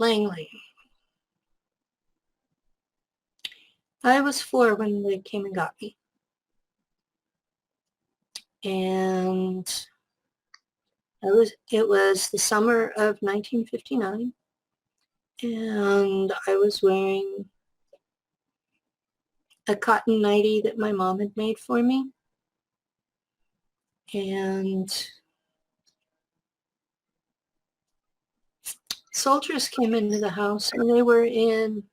Langley. I was 4 when they came and got me. And it was the summer of 1959. And I was wearing a cotton nightie that my mom had made for me. And soldiers came into the house, and they were in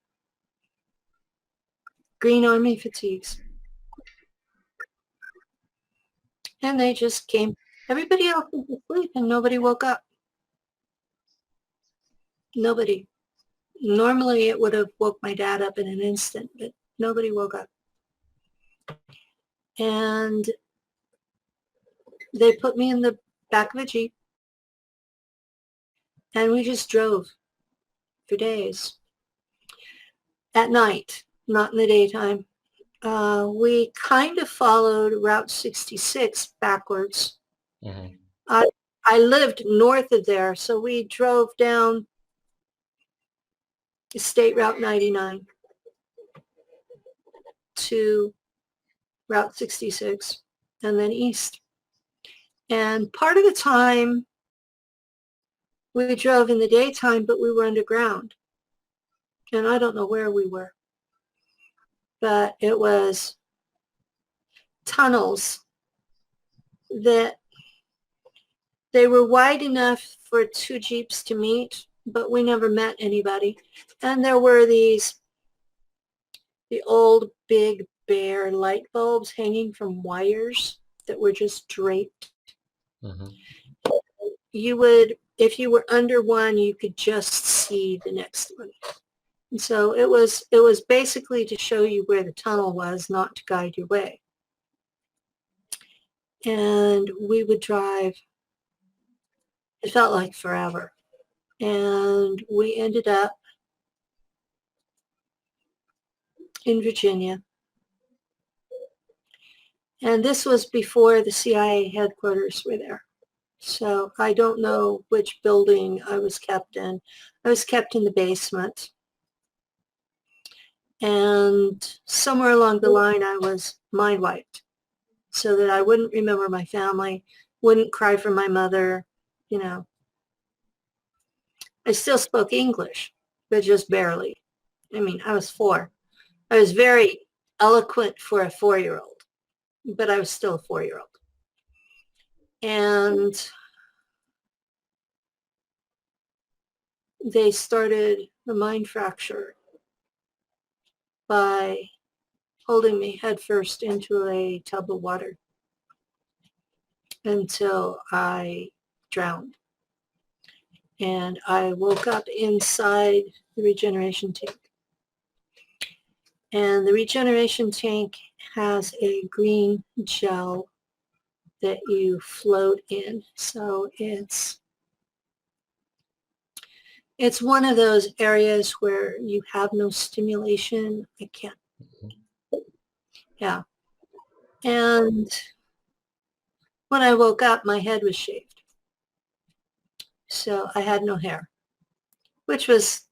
green army fatigues. And they just came. Everybody else was asleep, and nobody woke up. Nobody. Normally, it would have woke my dad up in an instant, but nobody woke up. And they put me in the back of a Jeep, and we just drove for days. At night, not in the daytime. We kind of followed Route 66 backwards. Mm-hmm. I lived north of there, so we drove down State Route 99 to Route 66 and then east. And part of the time we drove in the daytime, but we were underground. And I don't know where we were, but it was tunnels that they were wide enough for 2 Jeeps to meet, but we never met anybody. And there were the old big bare light bulbs hanging from wires that were just draped. Mm-hmm. You would, if you were under one, you could just see the next one. And so it was basically to show you where the tunnel was, not to guide your way. And we would drive. It felt like forever. And we ended up in Virginia. And this was before the CIA headquarters were there. So I don't know which building I was kept in. I was kept in the basement. And somewhere along the line, I was mind wiped so that I wouldn't remember my family, wouldn't cry for my mother, you know. I still spoke English, but just barely. I mean, I was 4. I was very eloquent for a 4-year-old, but I was still a 4-year-old. And they started the mind fracture by holding me headfirst into a tub of water until I drowned. And I woke up inside the regeneration tank. And the regeneration tank has a green gel that you float in. So it's one of those areas where you have no stimulation. I can't. Yeah. And when I woke up, my head was shaved. So I had no hair, which was,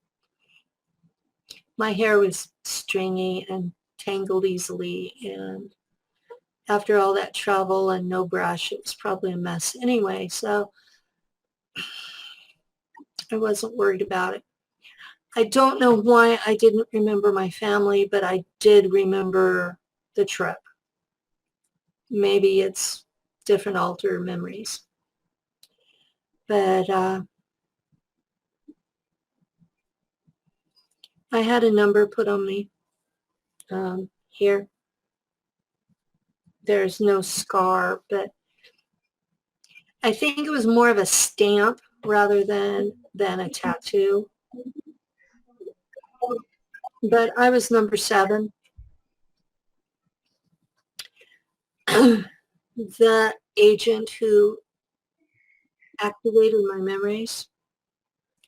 my hair was stringy and tangled easily. And after all that travel and no brush, it was probably a mess anyway. So I wasn't worried about it. I don't know why I didn't remember my family, but I did remember the trip. Maybe it's different altered memories. But I had a number put on me here. There's no scar, but I think it was more of a stamp rather than a tattoo. But I was number 7. The agent who activated my memories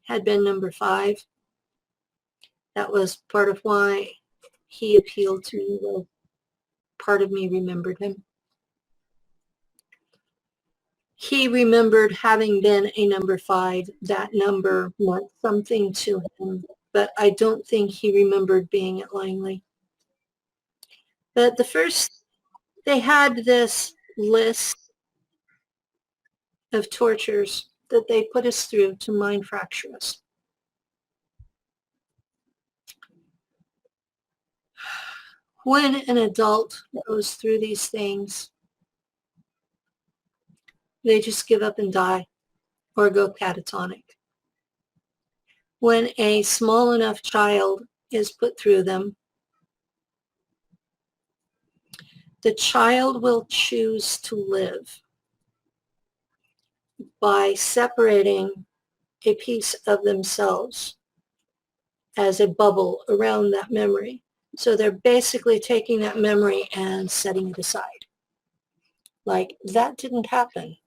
had been number 5. That was part of why he appealed to me. Well, part of me remembered him. he remembered having been a number 5. That number meant something to him, but I don't think he remembered being at Langley. But the first, they had this list of tortures that they put us through to mind fracture us. When an adult goes through these things, they just give up and die or go catatonic. When a small enough child is put through them, the child will choose to live by separating a piece of themselves as a bubble around that memory. So they're basically taking that memory and setting it aside. Like, that didn't happen.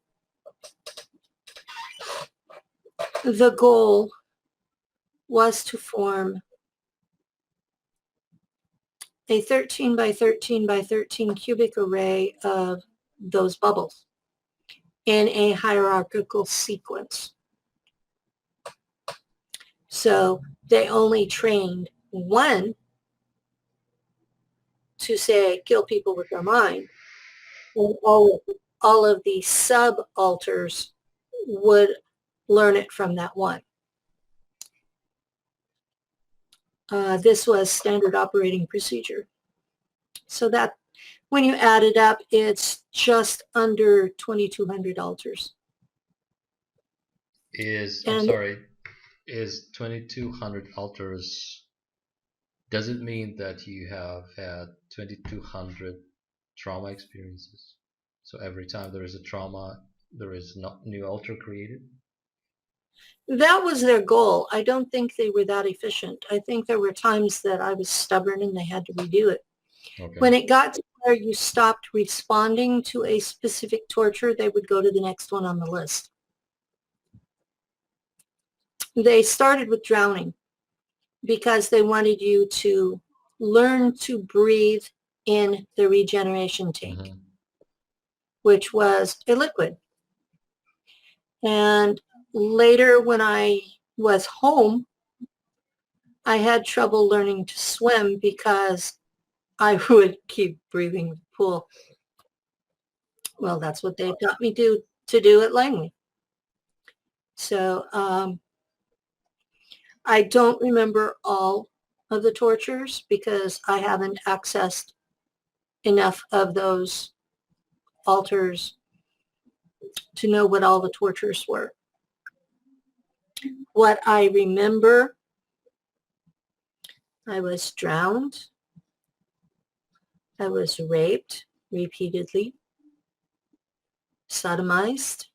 The goal was to form a 13 by 13 by 13 cubic array of those bubbles in a hierarchical sequence. So they only trained one to say, kill people with their mind. And all of the subalters would learn it from that one. This was standard operating procedure. So that when you add it up, it's just under 2,200 alters. I'm sorry, is 2,200 alters, does it mean that you have had 2,200 trauma experiences? So every time there is a trauma, there is not new alter created? That was their goal. I don't think they were that efficient. I think there were times that I was stubborn and they had to redo it. Okay. When it got to where you stopped responding to a specific torture, they would go to the next one on the list. They started with drowning because they wanted you to learn to breathe in the regeneration tank, which was a liquid. And later when I was home, I had trouble learning to swim because I would keep breathing in the pool. Well, that's what they taught me to do at Langley. So I don't remember all of the tortures because I haven't accessed enough of those altars to know what all the tortures were. What I remember, I was drowned. I was raped repeatedly, sodomized,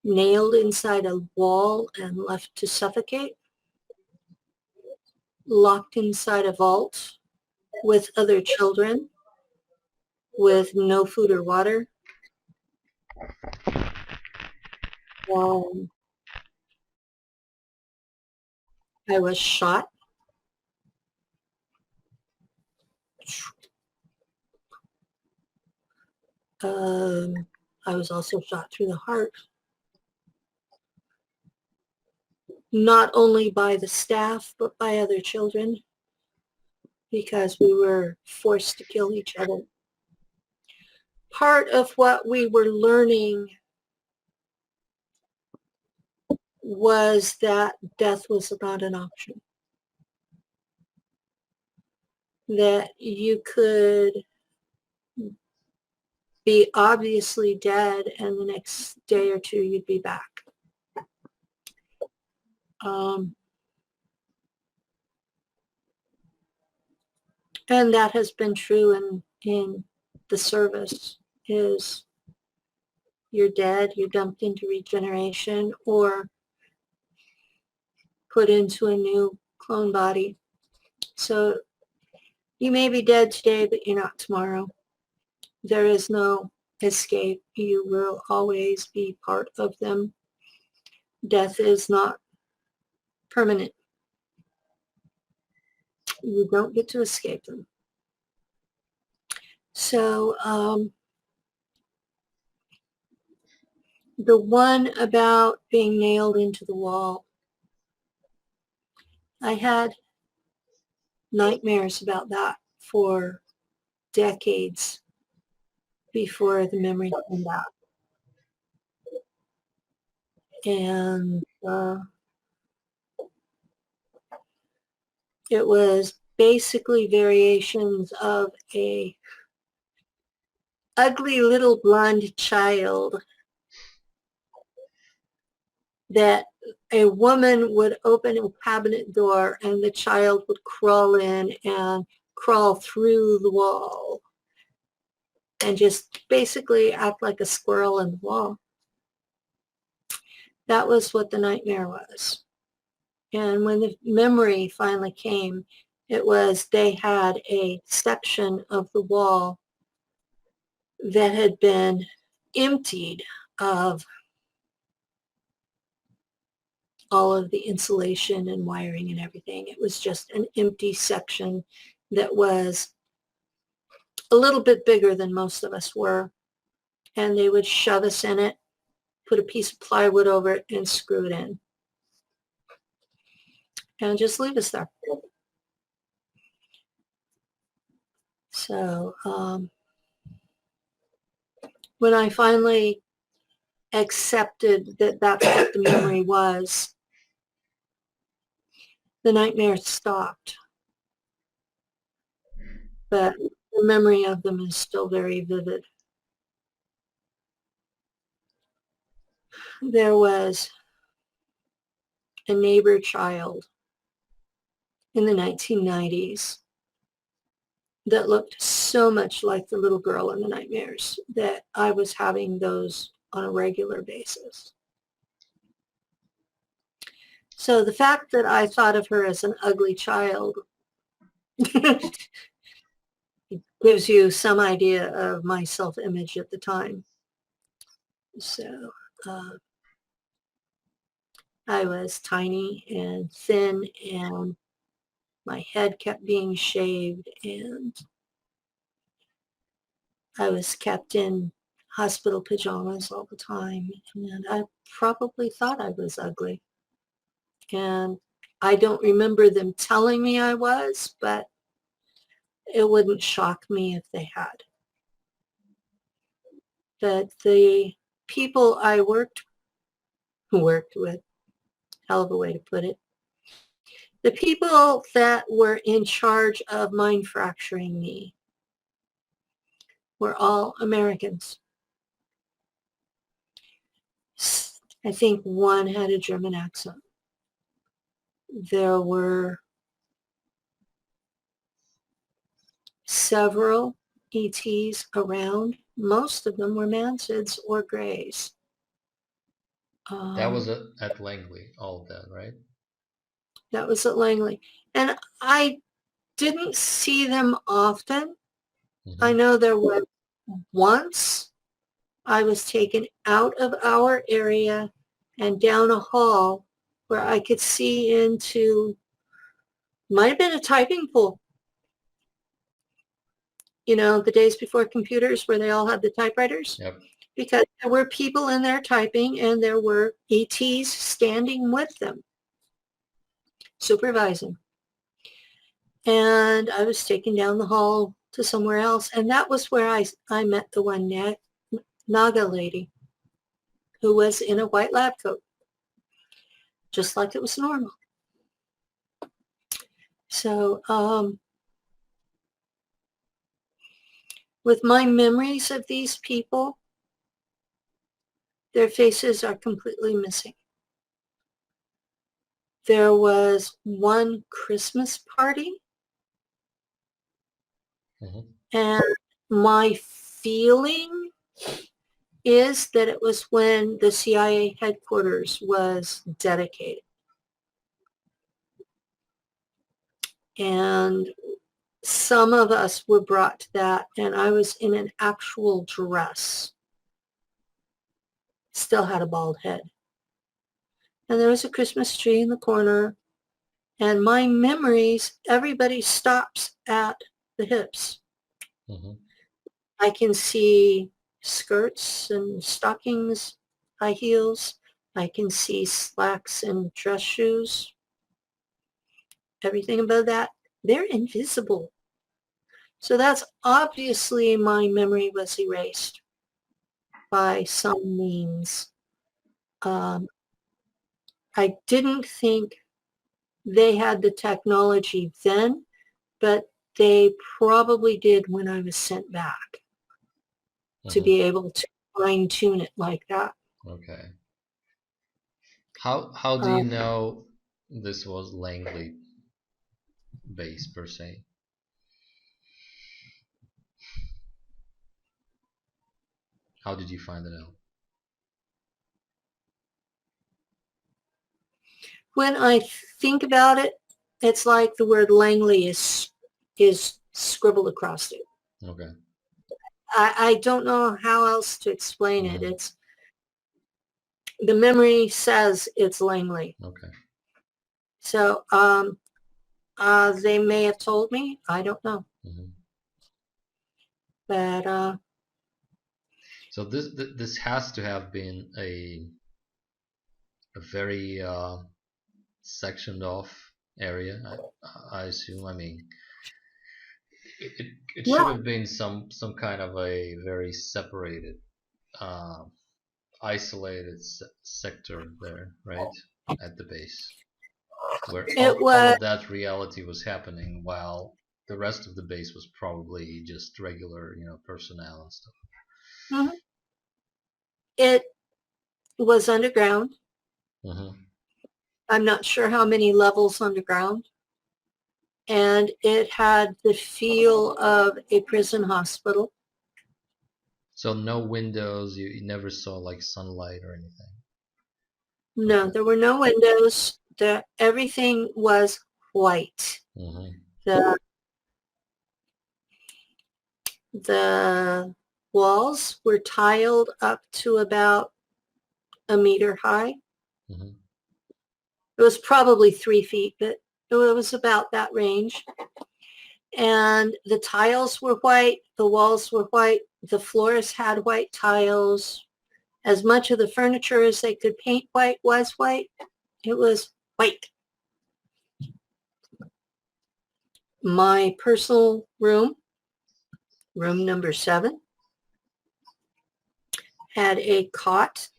nailed inside a wall and left to suffocate, locked inside a vault with other children with no food or water. I was shot. I was also shot through the heart. Not only by the staff, but by other children, because we were forced to kill each other. Part of what we were learning was that death was not an option. That you could be obviously dead and the next day or two you'd be back. And that has been true in the service, is you're dead, you're dumped into regeneration or put into a new clone body. So you may be dead today, but you're not tomorrow. There is no escape. You will always be part of them. Death is not permanent. You don't get to escape them. So The one about being nailed into the wall. I had nightmares about that for decades before the memory came back. And it was basically variations of a ugly little blonde child that a woman would open a cabinet door and the child would crawl in and crawl through the wall and just basically act like a squirrel in the wall. That was what the nightmare was. And when the memory finally came, it was they had a section of the wall that had been emptied of all of the insulation and wiring and everything. It was just an empty section that was a little bit bigger than most of us were. And they would shove us in it, put a piece of plywood over it, and screw it in. And just leave us there. So when I finally accepted that that's what the memory was, the nightmare stopped. But the memory of them is still very vivid. There was a neighbor child in the 1990s that looked so much like the little girl in the nightmares that I was having those on a regular basis. So the fact that I thought of her as an ugly child gives you some idea of my self-image at the time. So I was tiny and thin, and my head kept being shaved, and I was kept in hospital pajamas all the time, and I probably thought I was ugly. And I don't remember them telling me I was, but it wouldn't shock me if they had. But the people I worked with, hell of a way to put it, the people that were in charge of mind fracturing me were all Americans. I think one had a German accent. There were several ETs around. Most of them were Mansids or Greys. That was at Langley, all of that, right? That was at Langley. And I didn't see them often. Mm-hmm. I know there was once I was taken out of our area and down a hall where I could see into, might have been a typing pool. You know, the days before computers where they all had the typewriters. Yep. Because there were people in there typing and there were ETs standing with them, supervising. And I was taken down the hall to somewhere else. And that was where I met the one Naga lady who was in a white lab coat, just like it was normal. So with my memories of these people, their faces are completely missing. There was one Christmas party, and my feeling is that it was when the CIA headquarters was dedicated. And some of us were brought to that, and I was in an actual dress. Still had a bald head. And there was a Christmas tree in the corner. And my memories, everybody stops at the hips. I can see skirts and stockings high heels. I can see slacks and dress shoes. Everything above that, they're invisible. So that's obviously my memory was erased by some means. I didn't think they had the technology then, but they probably did when I was sent back to be able to fine tune it like that. Okay. How do you know this was Langley base per se? How did you find it out? When I think about it, it's like the word Langley is scribbled across it. Okay. I don't know how else to explain it. It's the memory says it's Langley. Okay. So they may have told me. I don't know. But so this has to have been a very sectioned off area, I assume. I mean, it should have been some kind of a very separated, isolated sector there, right, at the base, where all of that reality was happening, while the rest of the base was probably just regular, personnel and stuff. It was underground. I'm not sure how many levels underground. And it had the feel of a prison hospital. So no windows, you never saw like sunlight or anything? No, there were no windows. Everything was white. The walls were tiled up to about a meter high. It was probably 3 feet, but it was about that range. And the tiles were white, the walls were white, the floors had white tiles. As much of the furniture as they could paint white was white. It was white. My personal room, room number 7, had a cot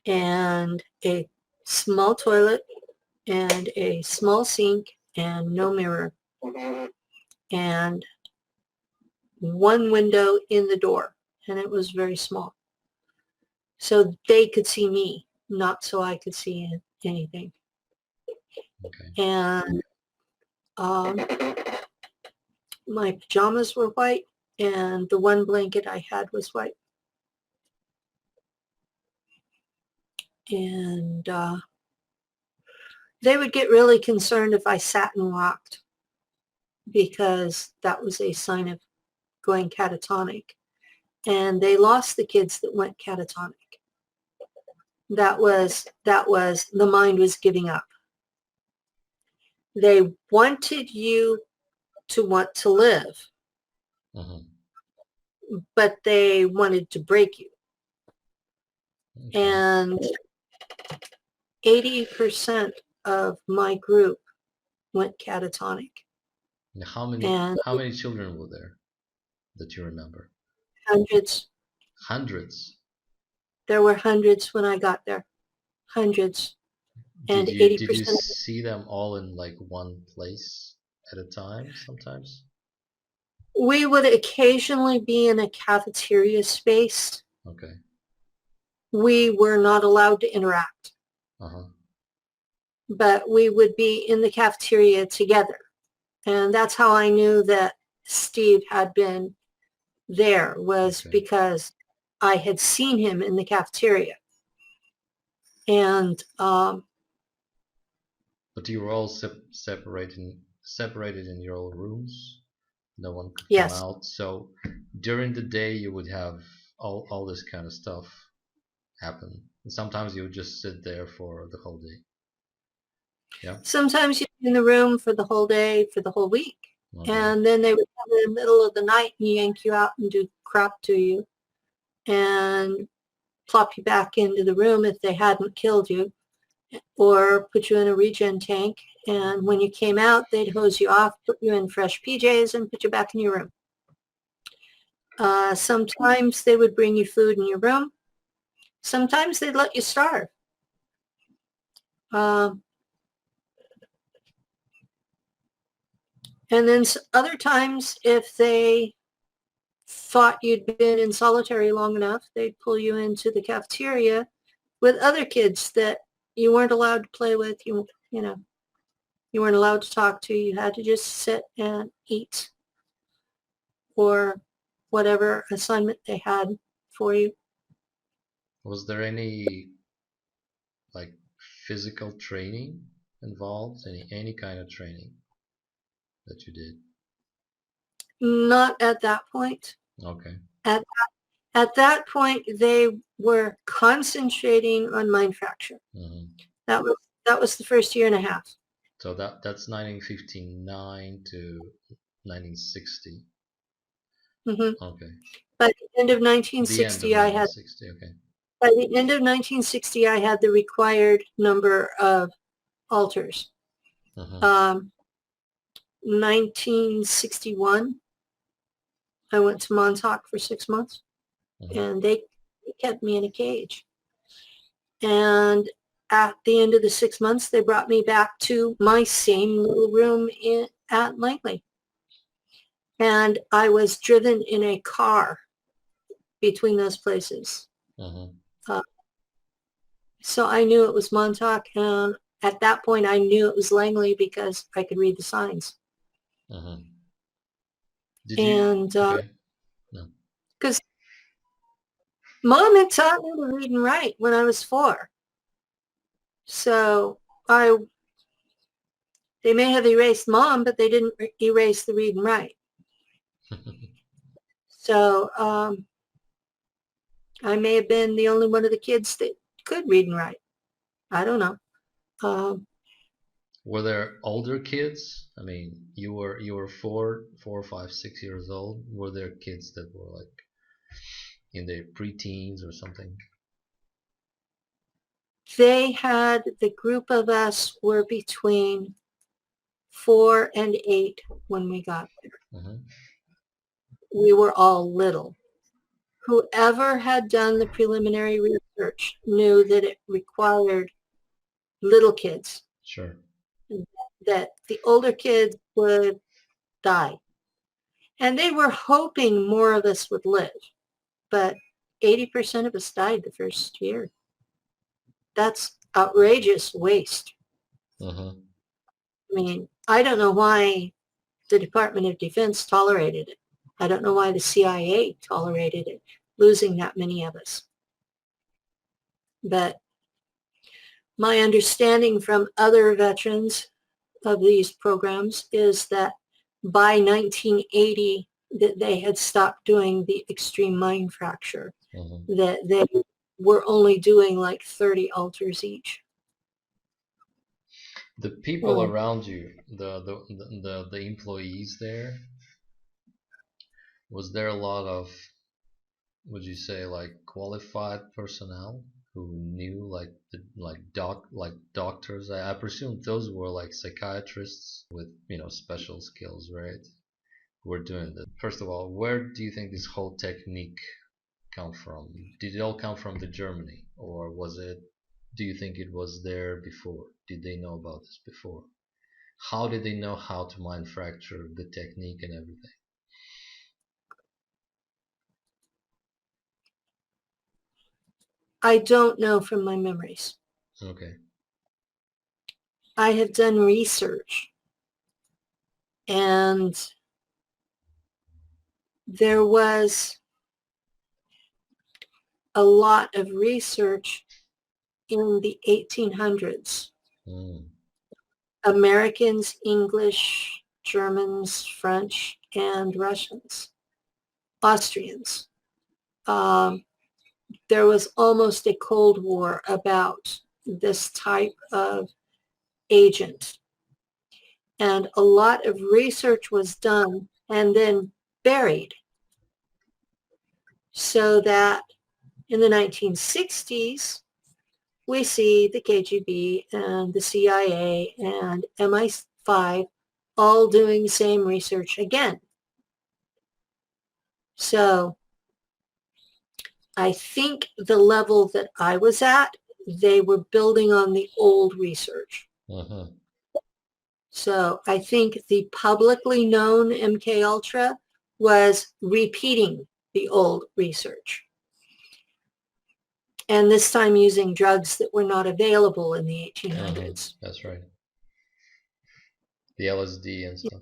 and a small toilet and a small sink and no mirror and one window in the door, and it was very small. So they could see me, not so I could see anything. And my pajamas were white, and the one blanket I had was white. And they would get really concerned if I sat and rocked, because that was a sign of going catatonic. And they lost the kids that went catatonic. That was the mind was giving up. They wanted you to want to live, but they wanted to break you. And 80% of my group went catatonic. And how many children were there that you remember? Hundreds. Hundreds? There were hundreds when I got there. Hundreds. And 80%. Did you see them all in like one place at a time sometimes? We would occasionally be in a cafeteria space. Okay. We were not allowed to interact. But we would be in the cafeteria together. And that's how I knew that Steve had been there, was because I had seen him in the cafeteria. And but you were all separated in your own rooms. No one could come out. So during the day you would have all this kind of stuff happen. And sometimes you would just sit there for the whole day. Yeah. Sometimes you'd be in the room for the whole day, for the whole week. And then they would come in the middle of the night and yank you out and do crap to you. and plop you back into the room if they hadn't killed you, or put you in a regen tank. And when you came out, they'd hose you off, put you in fresh PJs, and put you back in your room. Sometimes they would bring you food in your room. Sometimes they'd let you starve. And then other times, if they thought you'd been in solitary long enough, they'd pull you into the cafeteria with other kids that you weren't allowed to play with. You know, you weren't allowed to talk to. You had to just sit and eat, or whatever assignment they had for you. Was there any like physical training involved? Any kind of training that you did? Not at that point. Okay. At that point, they were concentrating on mind fracture. Mm-hmm. That was the first year and a half. So that's 1959 to 1960. Mm-hmm. Okay. By the end of The 1960, end of 1960. Okay. by the end of 1960, I had the required number of alters. Mm-hmm. 1961, I went to Montauk for 6 months, Mm-hmm. and they kept me in a cage. And at the end of the 6 months, they brought me back to my same little room at Langley. And I was driven in a car between those places. Mm-hmm. So I knew it was Montauk, and at that point I knew it was Langley because I could read the signs. Mm-hmm. Did you? And Okay. No. because Mom had taught me to read and write when I was 4. So they may have erased Mom, but they didn't erase the read and write. So I may have been the only one of the kids that could read and write. I don't know. Were there older kids? I mean, you were 4, 5, 6 years old. Were there kids that were like in their preteens or something? The group of us were between 4 and 8 when we got there. Mm-hmm. We were all little. Whoever had done the preliminary research knew that it required little kids, Sure. that the older kids would die. And they were hoping more of us would live, but 80% of us died the first year. That's outrageous waste. Mm-hmm. I mean, I don't know why the Department of Defense tolerated it. I don't know why the CIA tolerated it, losing that many of us. But my understanding from other veterans of these programs is that by 1980 that they had stopped doing the extreme mind fracture, Mm-hmm. that they were only doing like 30 alters each. The people around you, the employees there, was there a lot of, would you say, like qualified personnel who knew like doctors? I presume those were like psychiatrists with special skills, right? Who were doing that. First of all, where do you think this whole technique come from? Did it all come from the Germany, or was it? Do you think it was there before? Did they know about this before? How did they know how to manufacture the technique and everything? I don't know from my memories. Okay. I have done research, and there was a lot of research in the 1800s. Mm. Americans, English, Germans, French, and Russians, Austrians. There was almost a Cold War about this type of agent. And a lot of research was done and then buried. So that in the 1960s, we see the KGB and the CIA and MI5 all doing the same research again. So I think the level that I was at, they were building on the old research. Uh-huh. So I think the publicly known MK-Ultra was repeating the old research. And this time using drugs that were not available in the 1800s. That's right. The LSD and stuff.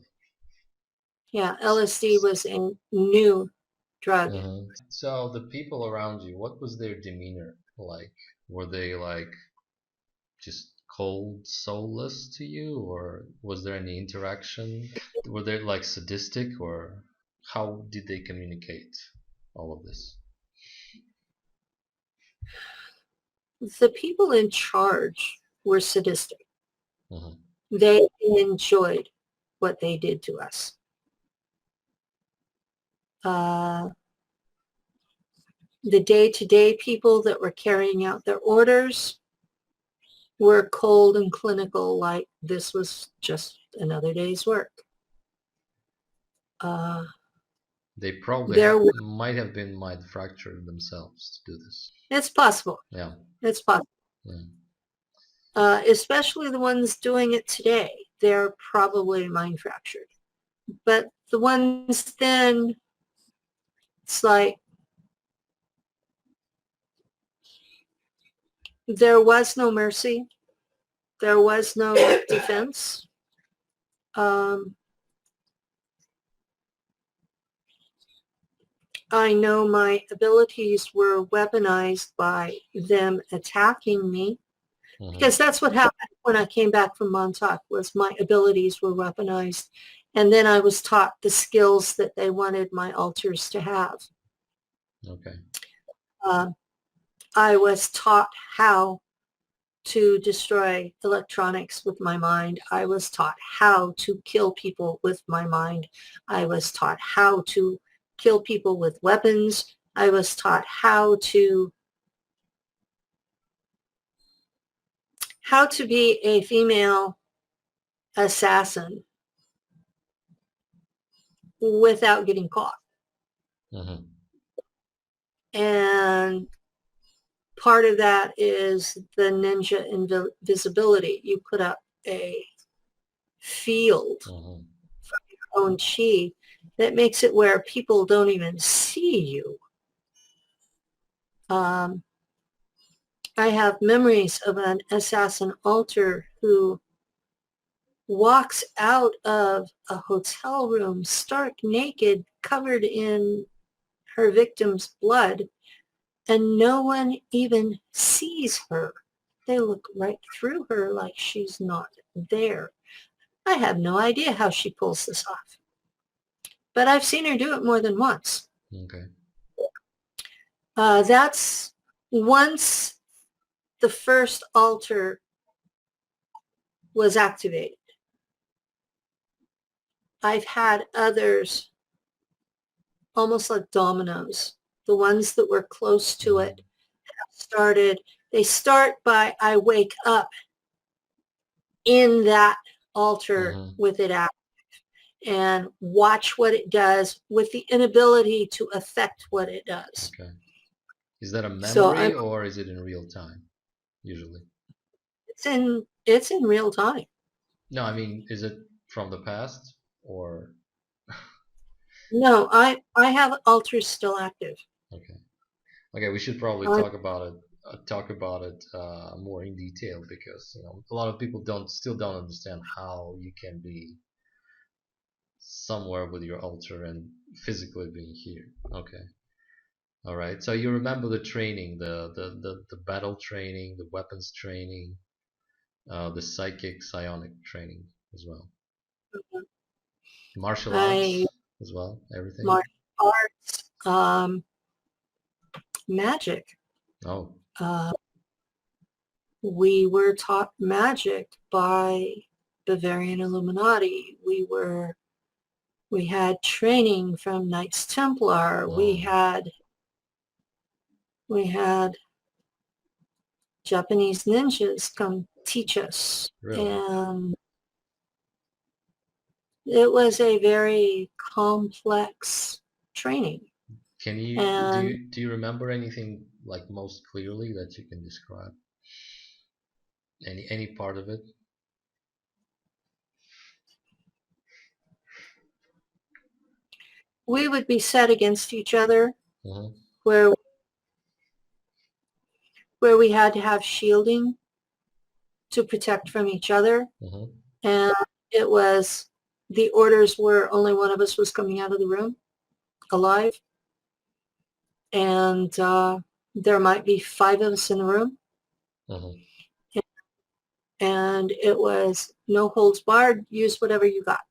Yeah, LSD was a new drug. So the people around you, what was their demeanor like? Were they like just cold, soulless to you, or was there any interaction? Were they like sadistic, or how did they communicate all of this? The people in charge were sadistic. Mm-hmm. They enjoyed what they did to us. The day-to-day people that were carrying out their orders were cold and clinical, like this was just another day's work. They probably might have been mind fractured themselves to do this. It's possible. Yeah. It's possible. Yeah. Especially the ones doing it today. They're probably mind fractured. But the ones then, it's like, there was no mercy. There was no defense. I know my abilities were weaponized by them attacking me, because that's what happened when I came back from Montauk, was my abilities were weaponized. And then I was taught the skills that they wanted my alters to have. Okay. I was taught how to destroy electronics with my mind. I was taught how to kill people with my mind. I was taught how to kill people with weapons. I was taught how to be a female assassin without getting caught. And part of that is the ninja invisibility. You put up a field from your own chi that makes it where people don't even see you. I have memories of an assassin alter who walks out of a hotel room stark naked, covered in her victim's blood, and no one even sees her. They look right through her like she's not there. I have no idea how she pulls this off, but I've seen her do it more than once. Okay. That's once the first altar was activated. I've had others almost like dominoes. The ones that were close to it they start by, I wake up in that altar with it active and watch what it does with the inability to affect what it does. Okay. Is that a memory or is it in real time, usually? It's in real time. No, I mean, is it from the past or? No, I have altars still active. Okay. Okay, we should probably talk about it more in detail, because a lot of people still don't understand how you can be somewhere with your altar and physically being here. Okay. All right. So you remember the training, the battle training, the weapons training, the psychic psionic training as well. Martial arts as well, everything. Martial arts, magic. Oh. We were taught magic by Bavarian Illuminati. We had training from Knights Templar. We had We had Japanese ninjas come teach us. Really? And it was a very complex training. Can you And do you remember anything like most clearly that you can describe? Any part of it? we would be set against each other Mm-hmm. where we had to have shielding to protect from each other. Mm-hmm. And it was, the orders were only one of us was coming out of the room alive. And there might be 5 of us in the room. Mm-hmm. And it was no holds barred, use whatever you got.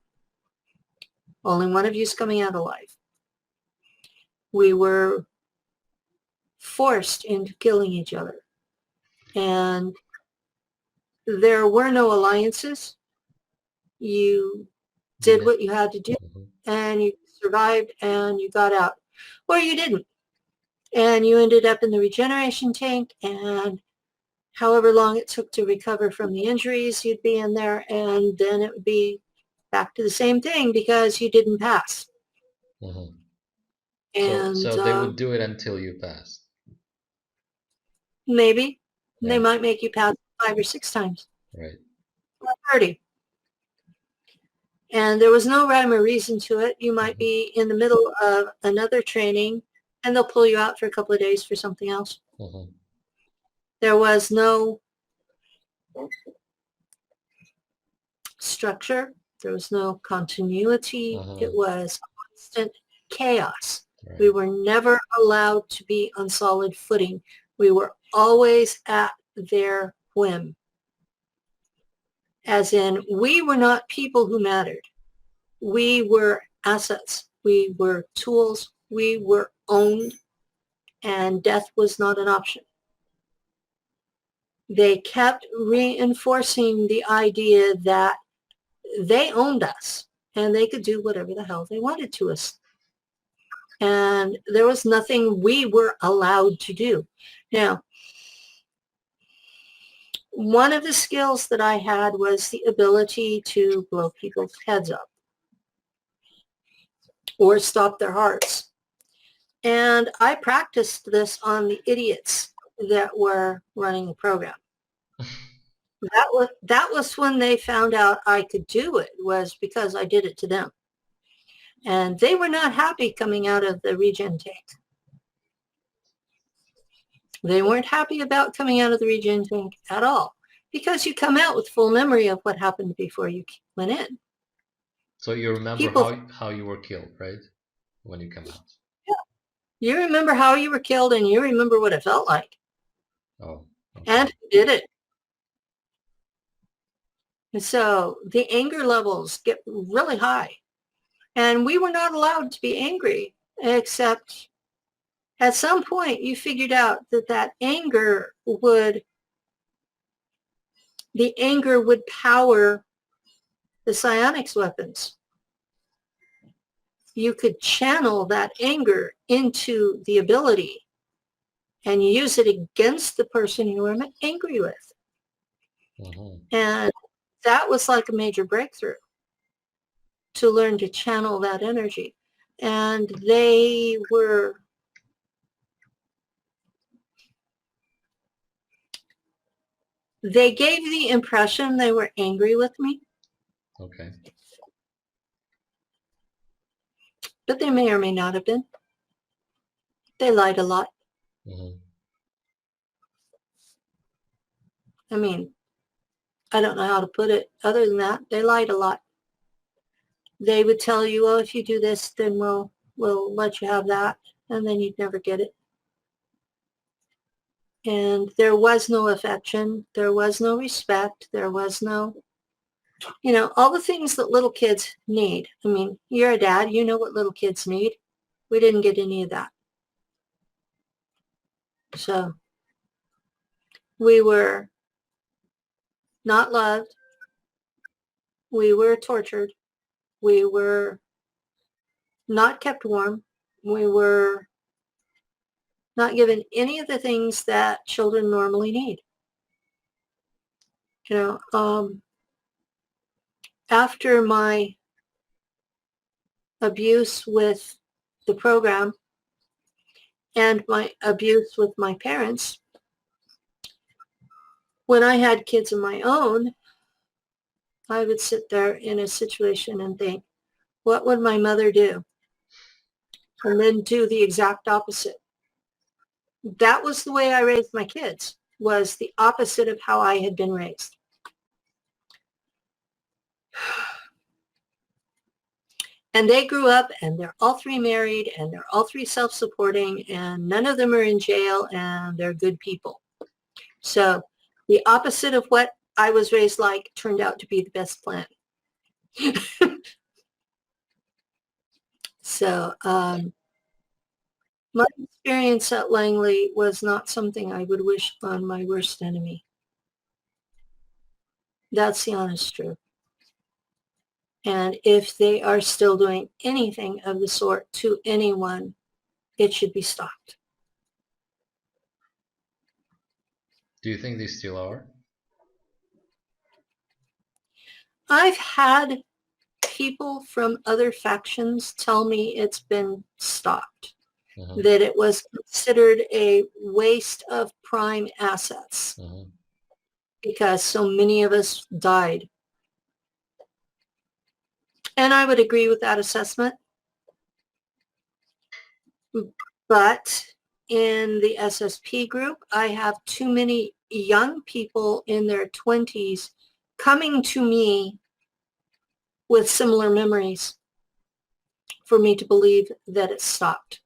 Only one of you is coming out alive. We were forced into killing each other. And there were no alliances. You did what you had to do, Mm-hmm. and you survived, and you got out. Or you didn't. And you ended up in the regeneration tank, and however long it took to recover from the injuries, you'd be in there, and then it would be back to the same thing because you didn't pass. Mm-hmm. And So they would do it until you passed. maybe they Yeah. might make you pass 5 or 6 times, Right. or 30. And there was no rhyme or reason to it. You might Mm-hmm. be in the middle of another training, and they'll pull you out for a couple of days for something else. Mm-hmm. There was no structure. There was no continuity. Mm-hmm. It was constant chaos. Right. We were never allowed to be on solid footing. We were always at their whim. As in, we were not people who mattered. We were assets. We were tools. We were owned, and death was not an option. They kept reinforcing the idea that they owned us and they could do whatever the hell they wanted to us. And there was nothing we were allowed to do. Now, one of the skills that I had was the ability to blow people's heads up or stop their hearts. And I practiced this on the idiots that were running the program. That was when they found out I could do it, was because I did it to them. And they were not happy coming out of the regen tank. They weren't happy about coming out of the regen tank at all, because you come out with full memory of what happened before you went in. So you remember People, how you were killed, right? When you come out. yeah, you remember how you were killed, and you remember what it felt like. Oh. Okay. And who did it. And so the anger levels get really high. And we were not allowed to be angry, except at some point you figured out that anger would power the psionics weapons. You could channel that anger into the ability and use it against the person you were angry with. Mm-hmm. And that was like a major breakthrough, to learn to channel that energy. And they gave the impression they were angry with me. Okay. But they may or may not have been. They lied a lot. Mm-hmm. I mean, I don't know how to put it other than that. They lied a lot. They would tell you, oh, if you do this, then we'll let you have that. And then you'd never get it. And there was no affection. There was no respect. There was no, all the things that little kids need. I mean, you're a dad. You know what little kids need. We didn't get any of that. So we were not loved. We were tortured. We were not kept warm. We were not given any of the things that children normally need. After my abuse with the program and my abuse with my parents, when I had kids of my own, I would sit there in a situation and think, what would my mother do? And then do the exact opposite. That was the way I raised my kids, was the opposite of how I had been raised. And they grew up and they're all three married and they're all three self-supporting and none of them are in jail and they're good people. So the opposite of what I was raised like turned out to be the best plan. So my experience at Langley was not something I would wish on my worst enemy. That's the honest truth. And if they are still doing anything of the sort to anyone, it should be stopped. Do you think they still are? I've had people from other factions tell me it's been stopped, that it was considered a waste of prime assets because so many of us died. And I would agree with that assessment. But in the SSP group, I have too many young people in their 20s coming to me with similar memories for me to believe that it stopped.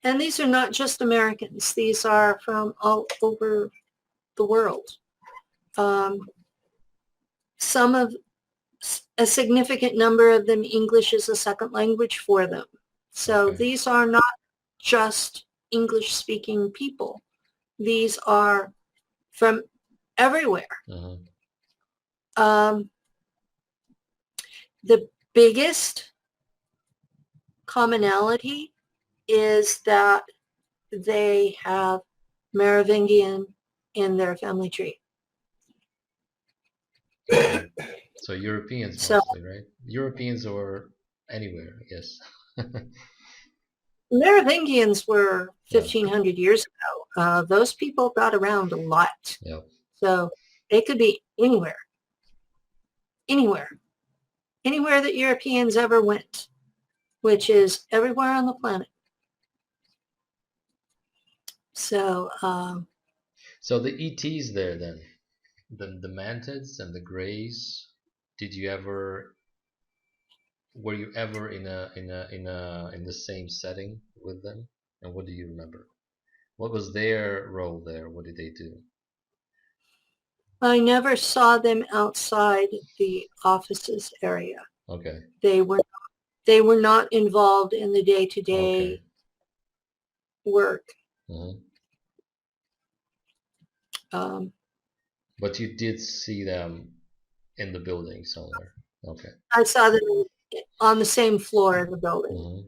And these are not just Americans. These are from all over the world. A significant number of them, English is a second language for them. So these are not just English-speaking people. These are from everywhere. The biggest commonality is that they have Merovingian in their family tree. So Europeans mostly, right? Europeans or anywhere, I guess. Merovingians were 1,500 years ago. Those people got around a lot. So they could be anywhere. Anywhere that Europeans ever went, which is everywhere on the planet. So so the ETs there then, the mantids and the greys, were you ever in the same setting with them? And what do you remember? What was their role there? What did they do? I never saw them outside the offices area. Okay. They were not involved in the day-to-day work. But you did see them in the building somewhere. Okay. I saw them on the same floor of the building.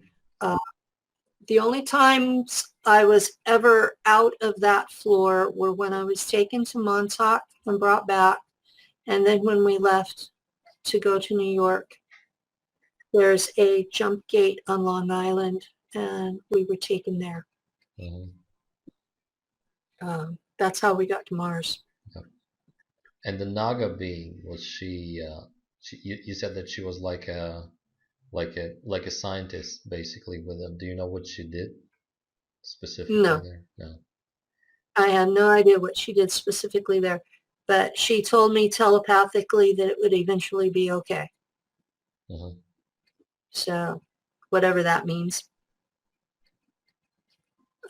The only times I was ever out of that floor were when I was taken to Montauk and brought back. And then when we left to go to New York, there's a jump gate on Long Island and we were taken there. That's how we got to Mars. And the Naga being, was she, you said that she was like a scientist basically with them. Do you know what she did specifically there? No. I had no idea what she did specifically there, but she told me telepathically that it would eventually be okay. So whatever that means.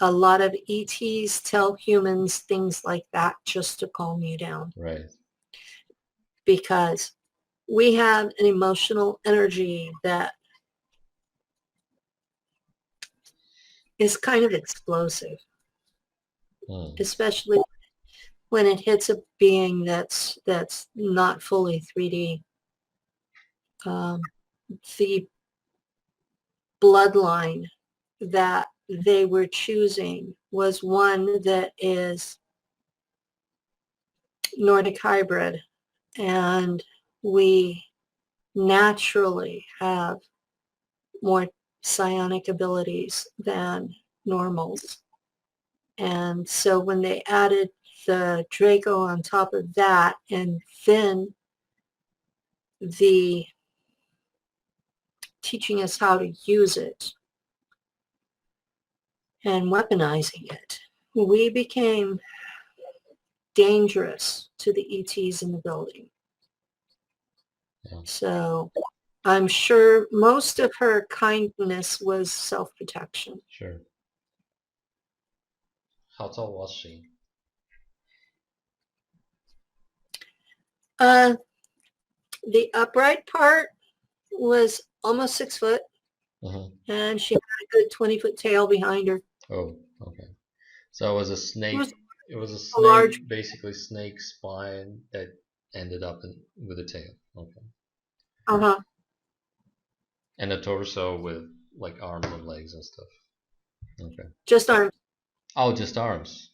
A lot of ETs tell humans things like that just to calm you down. Right. Because we have an emotional energy that is kind of explosive, especially when it hits a being that's not fully 3D. The bloodline that they were choosing was one that is Nordic hybrid, and we naturally have more psionic abilities than normals. And so when they added the Draco on top of that, and then the teaching us how to use it and weaponizing it, we became dangerous to the ETs in the building. Yeah. So I'm sure most of her kindness was self-protection. Sure. How tall was she? The upright part was almost 6 foot, and she had a good 20-foot tail behind her. Oh, okay. So it was a snake. It was a snake, large, basically snake spine that ended up with a tail. Okay. uh-huh, And a torso with like arms and legs and stuff. Okay. just arms, Oh, just arms.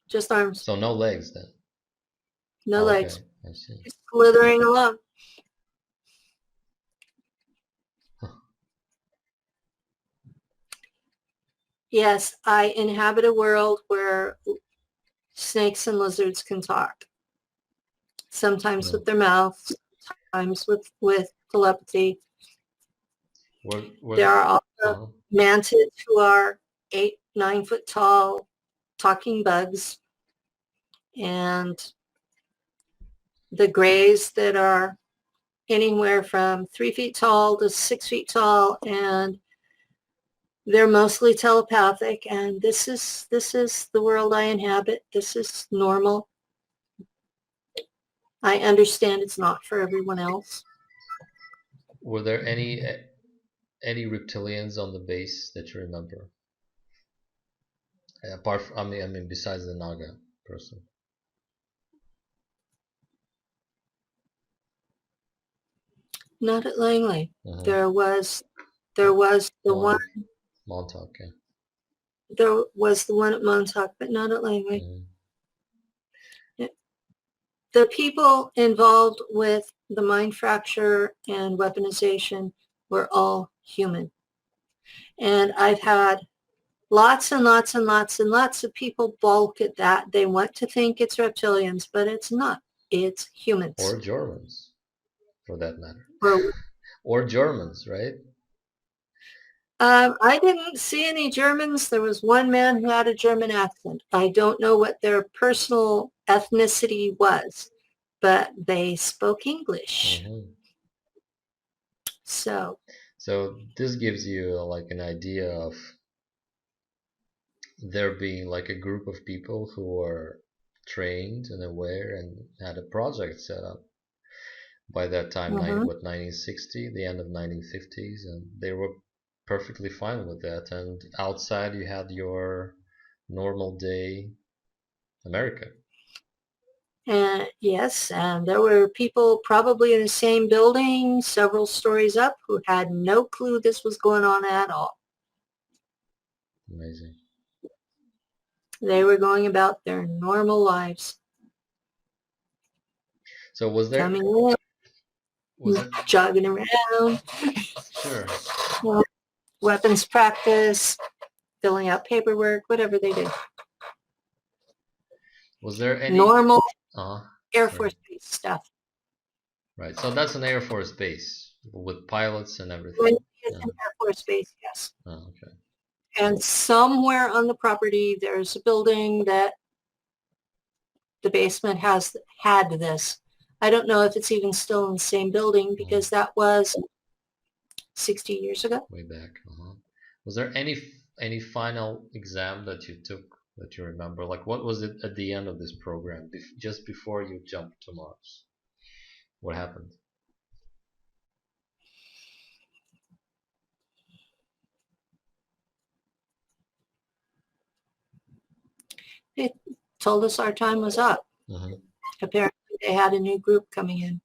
just arms, So no legs then. no Okay, legs, I see. slithering along. Yes, I inhabit a world where snakes and lizards can talk. Sometimes with their mouths, sometimes with telepathy. There are also mantids who are 8, 9 foot tall, talking bugs, and the grays that are anywhere from 3 feet tall to 6 feet tall, and they're mostly telepathic. And this is the world I inhabit. This is normal. I understand it's not for everyone else. Were there any reptilians on the base that you remember? Apart from, I mean, besides the Naga person. Not at Langley. There was the one. Montauk, yeah. There was the one at Montauk, but not at Langley. The people involved with the mind fracture and weaponization were all human. And I've had lots and lots and lots and lots of people balk at that. They want to think it's reptilians, but it's not. It's humans. Or Germans, for that matter. Or, or Germans, right? I didn't see any Germans. There was one man who had a German accent. I don't know what their personal ethnicity was, but they spoke English. So this gives you like an idea of there being like a group of people who are trained and aware and had a project set up by that time, 1960, the end of 1950s, and they were perfectly fine with that. And outside you had your normal day America. Yes, and there were people probably in the same building, several stories up, who had no clue this was going on at all. Amazing. They were going about their normal lives. So was there coming in, jogging around, sure, weapons practice, filling out paperwork, whatever they did. Was there any normal Air Force base stuff? Right, so that's an Air Force base with pilots and everything. It's an Air Force base, yes. Oh, okay. And somewhere on the property, there's a building that the basement has had this. I don't know if it's even still in the same building, because that was 60 years ago. Way back. Was there any final exam that you took that you remember? Like, what was it at the end of this program, just before you jumped to Mars? What happened? They told us our time was up. Apparently they had a new group coming in.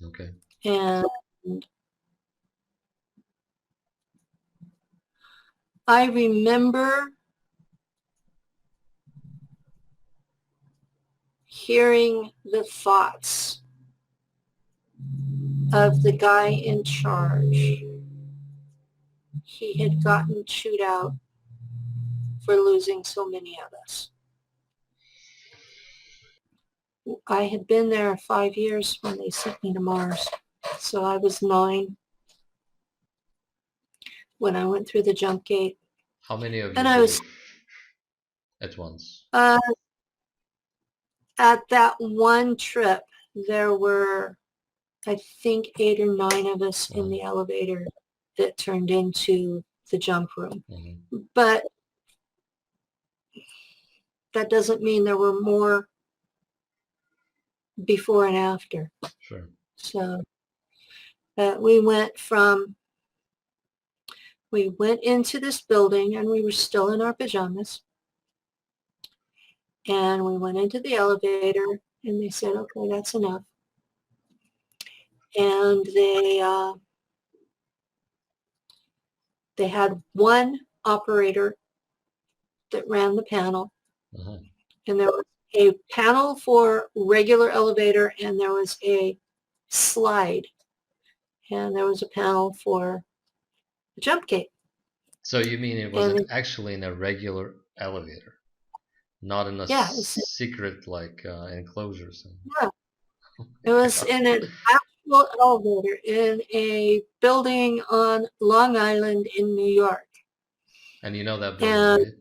Okay. And I remember hearing the thoughts of the guy in charge. He had gotten chewed out for losing so many of us. I had been there 5 years when they sent me to Mars. So I was 9 when I went through the jump gate. How many of you And I was at once? At that one trip, there were, I think, 8 or 9 of us in the elevator that turned into the jump room. But that doesn't mean there were more before and after. Sure. So we went into this building and we were still in our pajamas. And we went into the elevator and they said, okay, that's enough. And they had one operator that ran the panel. And there was a panel for regular elevator and there was a slide. And there was a panel for the jump gate. So you mean it was actually in a regular elevator, not in a secret like enclosure? Yeah, it was in an actual elevator in a building on Long Island in New York. And you know that building, right?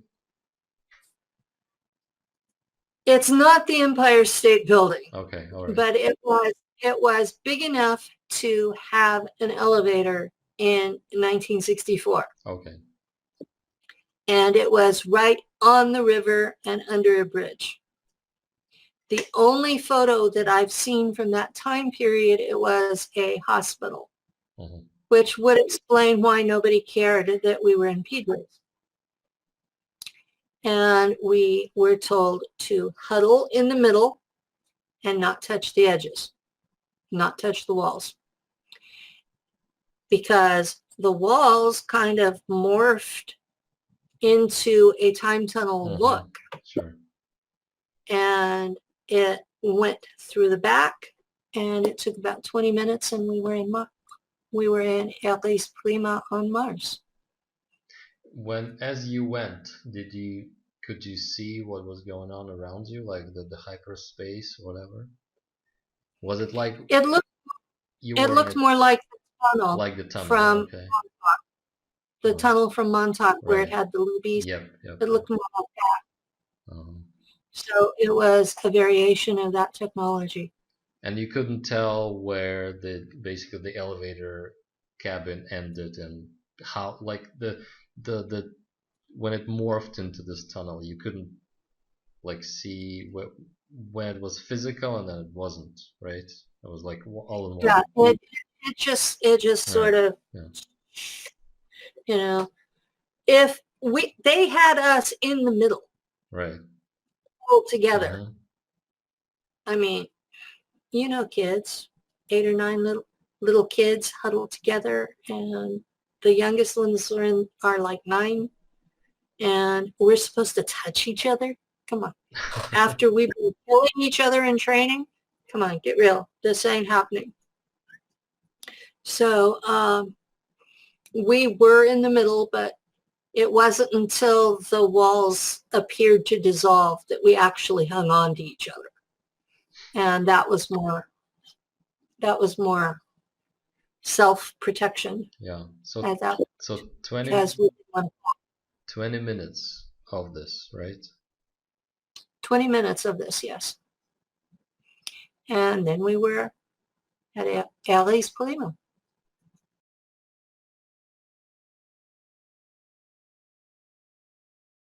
It's not the Empire State Building. Okay, all right. But it was big enough to have an elevator in 1964. Okay. And it was right on the river and under a bridge. The only photo that I've seen from that time period, it was a hospital, which would explain why nobody cared that we were in Pedros. And we were told to huddle in the middle and not touch the edges, not touch the walls. Because the walls kind of morphed into a time tunnel look. Sure. And it went through the back and it took about 20 minutes and we were in Elis Prima on Mars. As you went, could you see what was going on around you, like the hyperspace, whatever? Was it like it looked more like the tunnel, from Montauk. The tunnel from Montauk where it had the lubies. It looked more like that. So it was a variation of that technology. And you couldn't tell where basically the elevator cabin ended and how, like the when it morphed into this tunnel, you couldn't like see where it was physical and then it wasn't, right? It was like all in one. Yeah, it just sort of, you know, if they had us in the middle, right, all together. I mean, you know, kids, 8 or 9 little kids huddled together, and the youngest ones are like 9, and we're supposed to touch each other. Come on. After we've been killing each other in training, come on, get real. This ain't happening. So we were in the middle, but it wasn't until the walls appeared to dissolve that we actually hung on to each other. And that was more self-protection. Yeah. So 20 minutes of this, right? 20 minutes of this, yes. And then we were at Elis Prima.